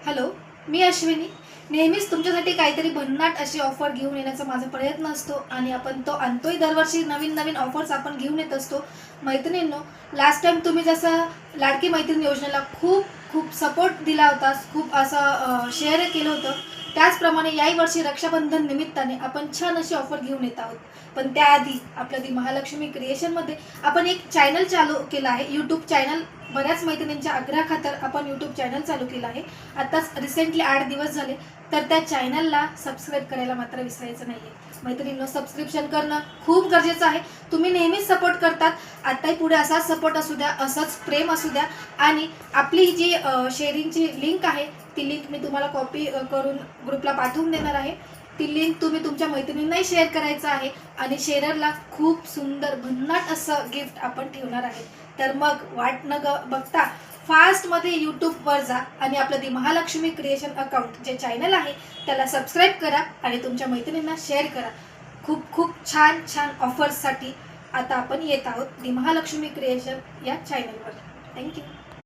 Hello, मी अश्विनी. नेहमीच तुमच्यासाठी काहीतरी भन्नाट अशी ऑफर घेऊन येण्याचा माझा प्रयत्न असतो आणि आपण तो आणतोय. दरवर्षी नवीन नवीन ऑफर्स आपण घेऊन येत असतो. मैत्रिणींनो, लास्ट टाईम तुम्ही जसं लाडकी मैत्रीण योजनेला खूप खूप सपोर्ट दिला होता, खूप असं शेअर केलं होतं, त्याचप्रमाणे याही वर्षी रक्षाबंधन निमित्ताने आपण छान अशी ऑफर घेऊन येत आहोत. पण त्याआधी आपल्या दी महालक्ष्मी क्रिएशनमध्ये आपण एक चॅनल चालू केलं आहे, यूट्यूब चॅनल. बऱ्याच मैत्रिणींच्या आग्रहाखातर आपण यूट्यूब चॅनल चालू केलं आहे. आताच रिसेंटली 8 दिवस झाले. तर त्या चॅनलला सबस्क्राईब करायला मात्र विसरायचं नाही आहे. मैत्रिणींनो, सबस्क्रिप्शन करणं खूप गरजेचं आहे. तुम्ही नेहमीच सपोर्ट करतात, आताही पुढे असाच सपोर्ट असू द्या, असंच प्रेम असू द्या. आणि आपली जी शेअरिंगची लिंक आहे, ती लिंक मी तुम्हाला कॉपी करून ग्रुपला पाठवून देणार आहे. ती लिंक तुम्ही तुमच्या मैत्रिणींनाही शेअर करायचं आहे आणि शेअररला खूप सुंदर भन्नाट असं गिफ्ट आपण ठेवणार आहे. तर मग वाट न बघता फास्टमध्ये यूट्यूबवर जा आणि आपलं दी महालक्ष्मी क्रिएशन अकाउंट जे चॅनल आहे त्याला सबस्क्राईब करा आणि तुमच्या मैत्रिणींना शेअर करा. खूप खूप छान छान ऑफर्ससाठी आता आपण येत आहोत दी महालक्ष्मी क्रिएशन या चॅनलवर. थँक्यू.